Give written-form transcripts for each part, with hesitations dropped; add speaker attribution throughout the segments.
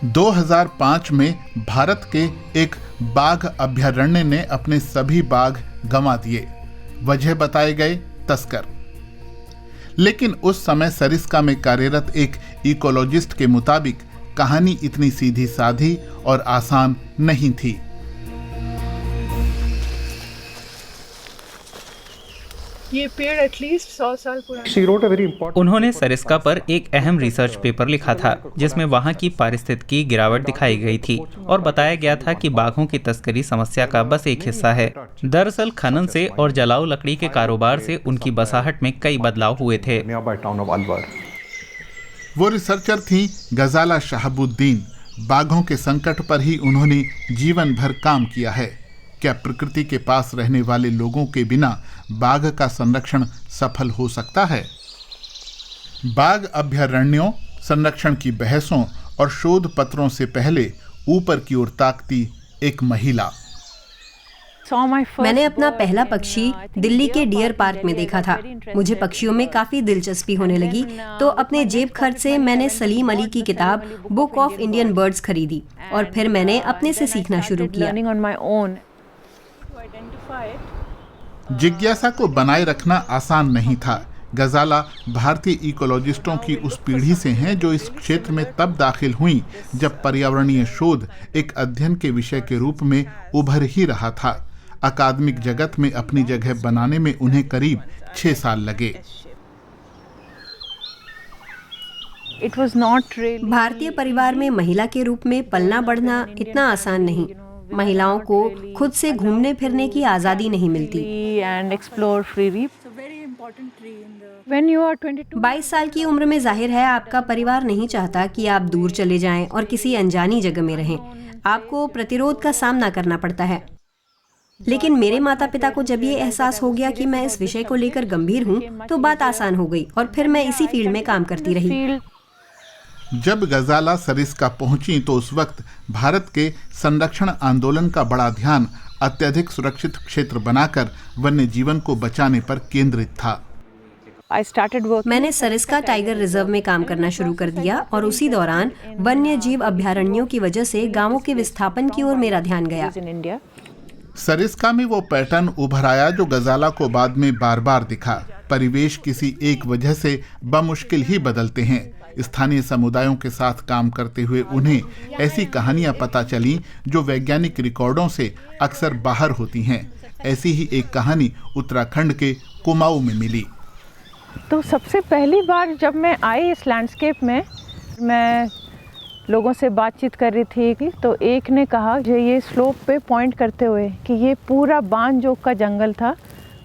Speaker 1: 2005 में भारत के एक बाघ अभयारण्य ने अपने सभी बाघ गंवा दिए। वजह बताए गए तस्कर। लेकिन उस समय सरिस्का में कार्यरत एक इकोलॉजिस्ट के मुताबिक कहानी इतनी सीधी साधी और आसान नहीं थी।
Speaker 2: ये पेड़ एटलीस्ट 100 साल पुराना।
Speaker 3: उन्होंने सरिस्का पर एक अहम रिसर्च पेपर लिखा था जिसमें वहां की पारिस्थितिकी गिरावट दिखाई गई थी और बताया गया था कि बाघों की तस्करी समस्या का बस एक हिस्सा है। दरअसल खनन से और जलाऊ लकड़ी के कारोबार से उनकी बसाहट में कई बदलाव हुए थे।
Speaker 1: वो रिसर्चर थी गजाला शहाबुद्दीन। बाघों के संकट पर ही उन्होंने जीवन भर काम किया है। क्या प्रकृति के पास रहने वाले लोगों के बिना बाघ का संरक्षण सफल हो सकता है? बाघ अभयारण्यों, संरक्षण की बहसों और शोध पत्रों से पहले ऊपर की ओर ताकती एक महिला।
Speaker 4: मैंने अपना पहला पक्षी दिल्ली के डियर पार्क में देखा था। मुझे पक्षियों में काफी दिलचस्पी होने लगी, तो अपने जेब खर्च से मैंने सलीम अली की किताब बुक ऑफ इंडियन बर्ड्स खरीदी और फिर मैंने अपने से सीखना शुरू किया।
Speaker 1: जिज्ञासा को बनाए रखना आसान नहीं था। गजाला भारतीय इकोलॉजिस्टों की उस पीढ़ी से हैं जो इस क्षेत्र में तब दाखिल हुई जब पर्यावरणीय शोध एक अध्ययन के विषय के रूप में उभर ही रहा था। अकादमिक जगत में अपनी जगह बनाने में उन्हें करीब 6 साल लगे।
Speaker 4: भारतीय परिवार में महिला के रूप में पलना बढ़ना इतना आसान नहीं। महिलाओं को खुद से घूमने फिरने की आज़ादी नहीं मिलती। 22 साल की उम्र में जाहिर है आपका परिवार नहीं चाहता कि आप दूर चले जाएं और किसी अनजानी जगह में रहें। आपको प्रतिरोध का सामना करना पड़ता है। लेकिन मेरे माता पिता को जब ये एहसास हो गया कि मैं इस विषय को लेकर गंभीर हूँ, तो बात आसान हो गई और फिर मैं इसी फील्ड में काम करती रही।
Speaker 1: जब गजाला सरिस्का पहुंची तो उस वक्त भारत के संरक्षण आंदोलन का बड़ा ध्यान अत्यधिक सुरक्षित क्षेत्र बनाकर वन्य जीवन को बचाने पर केंद्रित था।
Speaker 4: मैंने सरिस्का टाइगर रिजर्व में काम करना शुरू कर दिया और उसी दौरान वन्य जीव अभयारण्यों की वजह से गांवों के विस्थापन की ओर मेरा ध्यान गया।
Speaker 1: सरिस्का में वो पैटर्न उभर आया जो गजाला को बाद में बार बार दिखा। परिवेश किसी एक वजह से बमुश्किल ही बदलते हैं। स्थानीय समुदायों के साथ काम करते हुए उन्हें ऐसी कहानियां पता चली जो वैज्ञानिक रिकॉर्डों से अक्सर बाहर होती हैं। ऐसी ही एक कहानी उत्तराखंड के कुमाऊं में मिली।
Speaker 2: तो सबसे पहली बार जब मैं आई इस लैंडस्केप में, मैं लोगों से बातचीत कर रही थी तो एक ने कहा जो ये स्लोप पे पॉइंट करते हुए कि ये पूरा बांजोक का जंगल था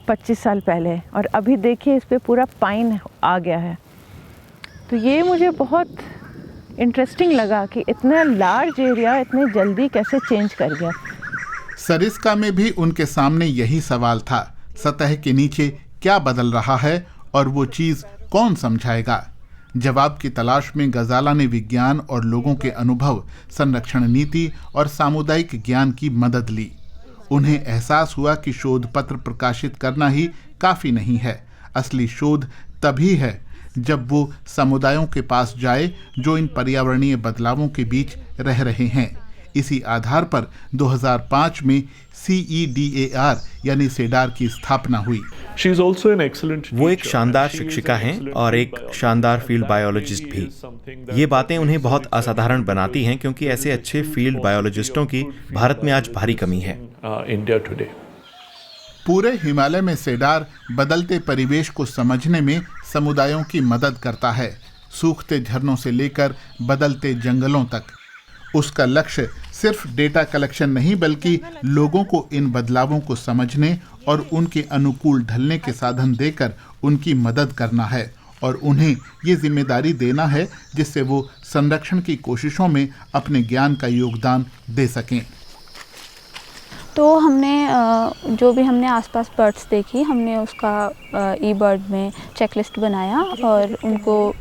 Speaker 2: 25 साल पहले और अभी देखिए इस पे पूरा पाइन आ गया है। तो ये मुझे बहुत इंटरेस्टिंग लगा कि इतना लार्ज एरिया इतने जल्दी कैसे चेंज कर गया।
Speaker 1: सरिस्का में भी उनके सामने यही सवाल था, सतह के नीचे क्या बदल रहा है और वो चीज़ कौन समझाएगा। जवाब की तलाश में गजाला ने विज्ञान और लोगों के अनुभव, संरक्षण नीति और सामुदायिक ज्ञान की मदद ली। उन्हें एहसास हुआ कि शोध पत्र प्रकाशित करना ही काफ़ी नहीं है। असली शोध तभी है जब वो समुदायों के पास जाए जो इन पर्यावरणीय बदलावों के बीच रह रहे हैं। इसी आधार पर 2005 में CEDAR यानी सेडार की स्थापना हुई।
Speaker 5: वो एक शानदार शिक्षिका हैं और एक शानदार फील्ड बायोलॉजिस्ट भी। ये बातें उन्हें बहुत असाधारण बनाती हैं क्योंकि ऐसे अच्छे फील्ड बायोलॉजिस्टों की भारत में आज भारी कमी है।
Speaker 1: पूरे हिमालय में सेडार बदलते परिवेश को समझने में समुदायों की मदद करता है, सूखते झरनों से लेकर बदलते जंगलों तक। उसका लक्ष्य सिर्फ डेटा कलेक्शन नहीं बल्कि लोगों को इन बदलावों को समझने और उनके अनुकूल ढलने के साधन देकर उनकी मदद करना है और उन्हें ये जिम्मेदारी देना है जिससे वो संरक्षण की कोशिशों में अपने ज्ञान का योगदान दे सकें।
Speaker 6: तो हमने जो भी हमने आसपास बर्ड्स देखी, हमने उसका ई बर्ड में चेकलिस्ट बनाया और उनको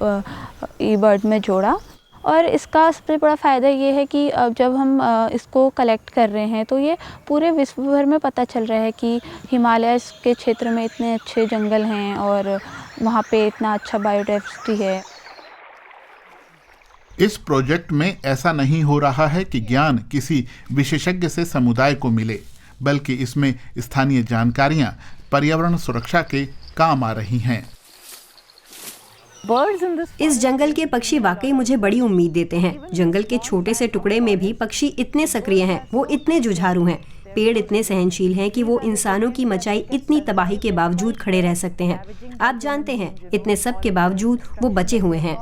Speaker 6: ई बर्ड में जोड़ा। और इसका सबसे बड़ा फ़ायदा ये है कि अब जब हम इसको कलेक्ट कर रहे हैं तो ये पूरे विश्व भर में पता चल रहा है कि हिमालय के क्षेत्र में इतने अच्छे जंगल हैं और वहाँ पे इतना अच्छा बायोडाइवर्सिटी है।
Speaker 1: इस प्रोजेक्ट में ऐसा नहीं हो रहा है कि ज्ञान किसी विशेषज्ञ से समुदाय को मिले, बल्कि इसमें स्थानीय जानकारियां पर्यावरण सुरक्षा के काम आ रही हैं।
Speaker 4: इस जंगल के पक्षी वाकई मुझे बड़ी उम्मीद देते हैं। जंगल के छोटे से टुकड़े में भी पक्षी इतने सक्रिय हैं, वो इतने जुझारू हैं। पेड़ इतने सहनशील हैं कि वो इंसानों की मचाई इतनी तबाही के बावजूद खड़े रह सकते हैं। आप जानते हैं, इतने सब के बावजूद वो बचे हुए हैं।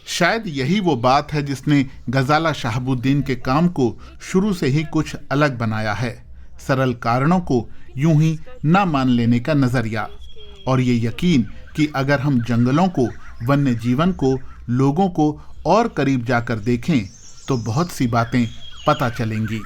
Speaker 1: शायद यही वो बात है जिसने गजाला शहाबुद्दीन के काम को शुरू से ही कुछ अलग बनाया है। सरल कारणों को यूं ही ना मान लेने का नजरिया, और ये यकीन कि अगर हम जंगलों को, वन्य जीवन को, लोगों को और करीब जाकर देखें तो बहुत सी बातें पता चलेंगी।